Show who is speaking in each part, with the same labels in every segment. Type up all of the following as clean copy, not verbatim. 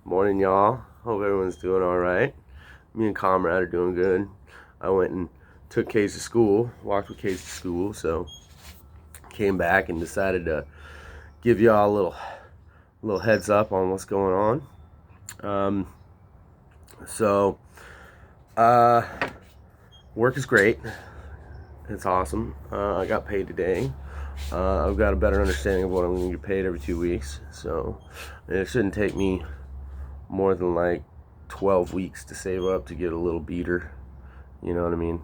Speaker 1: Morning, y'all. Hope everyone's doing all right. Me and Comrade are doing good. I went and took Case to school, walked with Case to school, so came back and decided to give y'all a little heads up on what's going on. Um, so, uh, work is great. It's awesome. I got paid today. I've got a better understanding of what I'm going to get paid every 2 weeks, so it shouldn't take me more than like 12 weeks to save up to get a little beater. You know what I mean?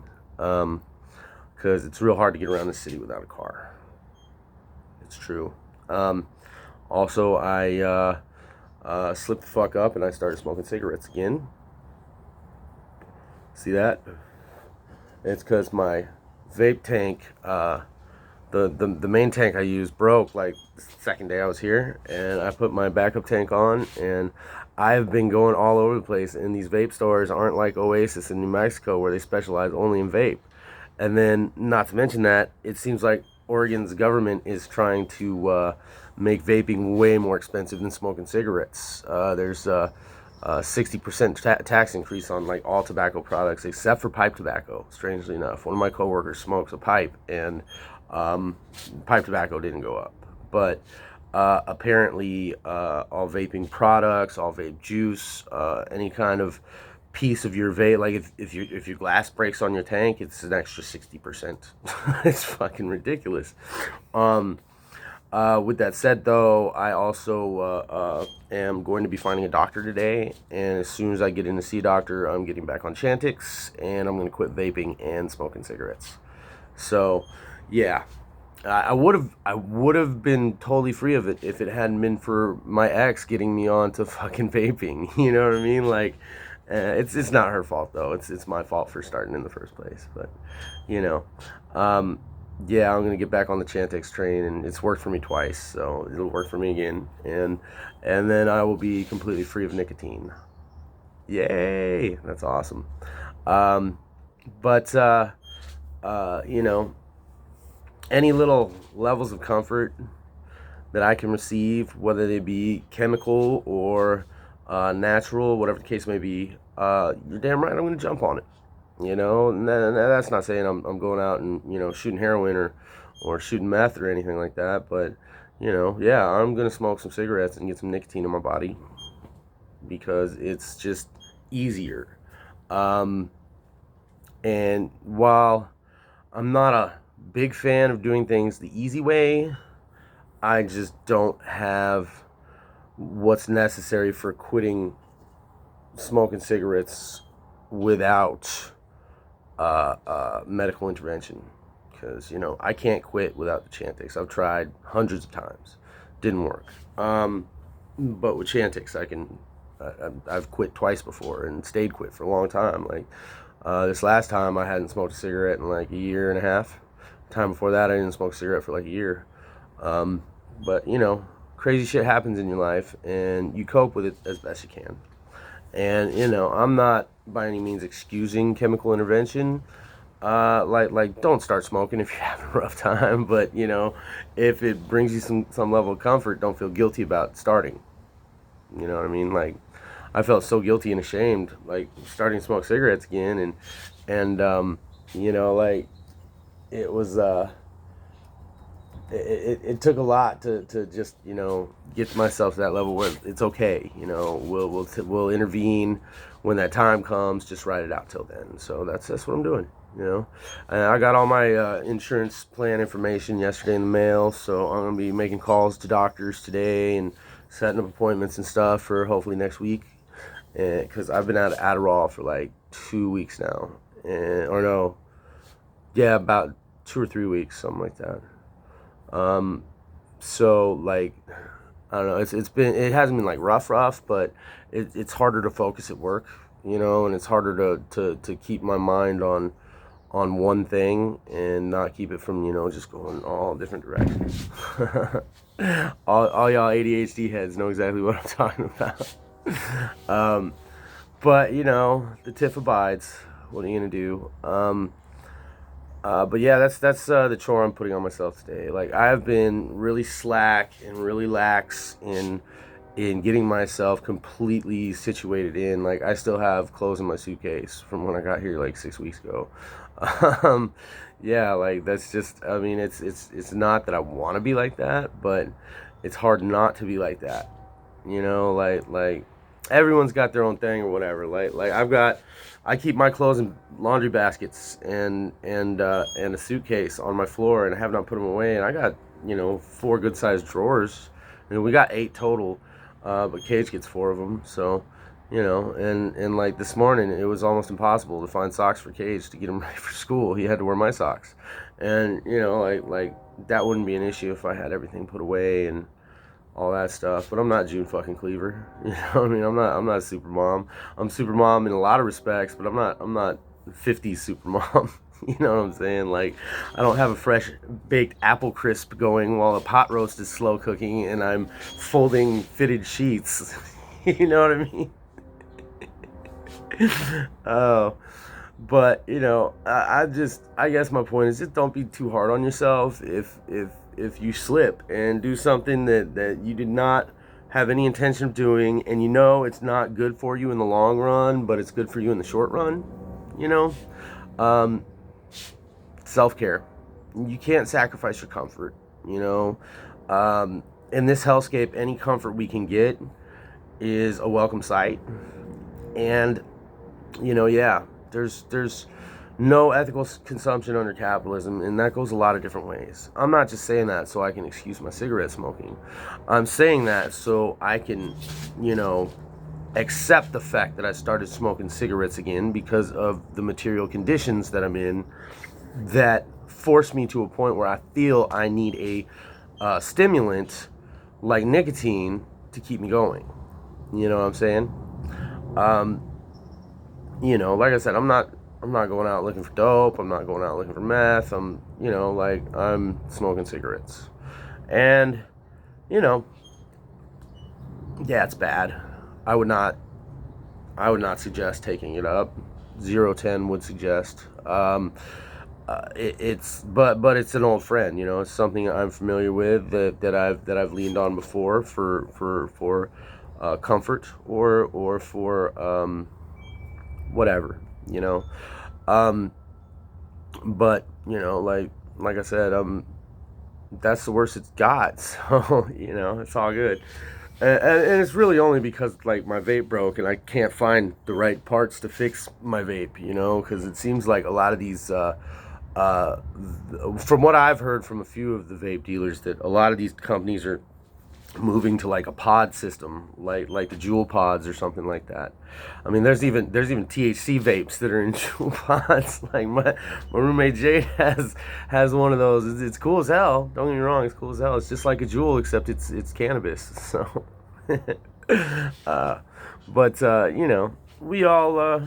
Speaker 1: Because it's real hard to get around the city without a car. It's true. Also, I slipped the fuck up and I started smoking cigarettes again. See that? It's because my vape tank, the main tank I used broke like the second day I was here, and I put my backup tank on, and I've been going all over the place, and these vape stores aren't like Oasis in New Mexico where they specialize only in vape. And then, not to mention that, it seems like Oregon's government is trying to make vaping way more expensive than smoking cigarettes. There's a 60% tax increase on like all tobacco products except for pipe tobacco. Strangely enough, one of my coworkers smokes a pipe, and pipe tobacco didn't go up, but apparently all vaping products, all vape juice, any kind of piece of your vape, like if your glass breaks on your tank, it's an extra 60%. It's fucking ridiculous. With that said, though, I also am going to be finding a doctor today, and as soon as I get in to see a doctor, I'm getting back on Chantix, and I'm going to quit vaping and smoking cigarettes. So, yeah, I would have been totally free of it if it hadn't been for my ex getting me on to fucking vaping. You know what I mean? Like, it's not her fault though. It's my fault for starting in the first place. But, you know, yeah, I'm gonna get back on the Chantix train, and it's worked for me twice, so it'll work for me again, and then I will be completely free of nicotine. Yay! That's awesome. Um, but you know, any little levels of comfort that I can receive, whether they be chemical or natural, whatever the case may be, you're damn right I'm going to jump on it. You know, and that's not saying I'm going out and, you know, shooting heroin or shooting meth or anything like that, but, you know, yeah, I'm going to smoke some cigarettes and get some nicotine in my body because it's just easier. Um, and while I'm not a big fan of doing things the easy way, I just don't have what's necessary for quitting smoking cigarettes without medical intervention. Because, you know, I can't quit without the Chantix. I've tried hundreds of times. Didn't work. But with Chantix, I've quit twice before and stayed quit for a long time. Like, this last time I hadn't smoked a cigarette in like a year and a half. The time before that, I didn't smoke a cigarette for like a year. But, you know, crazy shit happens in your life, and you cope with it as best you can. And, you know, I'm not by any means excusing chemical intervention. Like, don't start smoking if you're having a rough time. But, you know, if it brings you some level of comfort, don't feel guilty about starting. You know what I mean? Like, I felt so guilty and ashamed, like starting to smoke cigarettes again, and you know, like it was it took a lot to just, you know, get myself to that level where it's okay. You know, we'll intervene when that time comes. Just write it out till then. So that's what I'm doing. You know, and I got all my insurance plan information yesterday in the mail, so I'm gonna be making calls to doctors today and setting up appointments and stuff for hopefully next week. Because I've been out of Adderall for like 2 weeks now, or no, yeah, about 2 or 3 weeks, something like that. Um, so like, I don't know. It hasn't been like rough, but it's harder to focus at work, you know, and it's harder to keep my mind on one thing and not keep it from, you know, just going all different directions. all y'all ADHD heads know exactly what I'm talking about. um, but you know, the tiff abides. What are you gonna do? But yeah, that's the chore I'm putting on myself today. Like, I've been really slack and really lax in getting myself completely situated in. Like, I still have clothes in my suitcase from when I got here like 6 weeks ago. um, yeah, like, that's just, I mean, it's not that I want to be like that, but it's hard not to be like that. You know, like everyone's got their own thing or whatever. Like I keep my clothes in laundry baskets and a suitcase on my floor, and I have not put them away. And I got, 4 good sized drawers, and we got 8 total, but Cage gets 4 of them. So, and like this morning, it was almost impossible to find socks for Cage to get him ready for school. He had to wear my socks, and like that wouldn't be an issue if I had everything put away and all that stuff. But I'm not June fucking Cleaver. You know what I mean? I'm not a super mom. I'm super mom in a lot of respects, but I'm not 50s super mom. You know what I'm saying? Like, I don't have a fresh baked apple crisp going while a pot roast is slow cooking and I'm folding fitted sheets. You know what I mean? Oh, but I guess my point is, just don't be too hard on yourself if you slip and do something that you did not have any intention of doing, and it's not good for you in the long run, but it's good for you in the short run. you know um, Self-care, you can't sacrifice your comfort. In this hellscape, any comfort we can get is a welcome sight. And yeah, there's no ethical consumption under capitalism, and that goes a lot of different ways. I'm not just saying that so I can excuse my cigarette smoking. I'm saying that so I can, accept the fact that I started smoking cigarettes again because of the material conditions that I'm in that force me to a point where I feel I need a stimulant like nicotine to keep me going. You know what I'm saying? Like I said, I'm not going out looking for dope. I'm not going out looking for meth. I'm smoking cigarettes. And, yeah, it's bad. I would not suggest taking it up. 010 would suggest. But it's an old friend. It's something I'm familiar with that I've leaned on before for comfort or for whatever. But like I said, that's the worst it's got. So it's all good. And it's really only because my vape broke and I can't find the right parts to fix my vape, because it seems like a lot of these, from what I've heard from a few of the vape dealers, that a lot of these companies are moving to a pod system, like the Juul pods or something like that. I mean, there's even THC vapes that are in Juul pods. Like my roommate Jade has one of those. It's cool as hell. Don't get me wrong, it's cool as hell. It's just like a Juul, except it's cannabis. So, but we all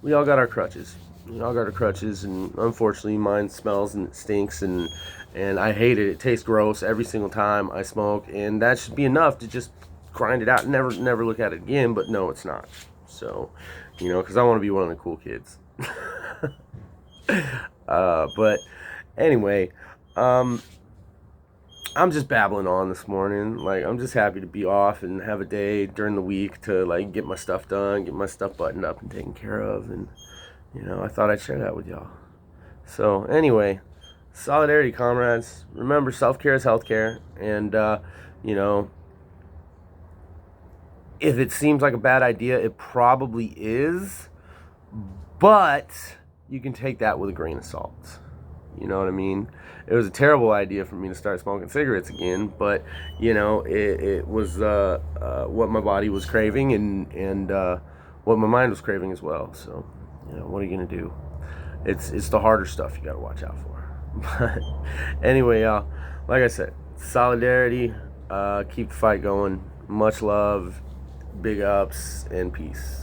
Speaker 1: got our crutches. We all got our crutches, and unfortunately, mine smells and it stinks, and I hate it. It tastes gross every single time I smoke, and that should be enough to just grind it out and never look at it again. But no, it's not. So, because I want to be one of the cool kids. But anyway, I'm just babbling on this morning. I'm just happy to be off and have a day during the week to get my stuff done, get my stuff buttoned up and taken care of, and I thought I'd share that with y'all. So anyway, solidarity, comrades. Remember, self-care is healthcare, and if it seems like a bad idea, it probably is, but you can take that with a grain of salt. You know what I mean? It was a terrible idea for me to start smoking cigarettes again, but it was what my body was craving and what my mind was craving as well. So what are you gonna do? It's the harder stuff you gotta watch out for. But anyway, y'all, like I said, solidarity, keep the fight going. Much love, big ups, and peace.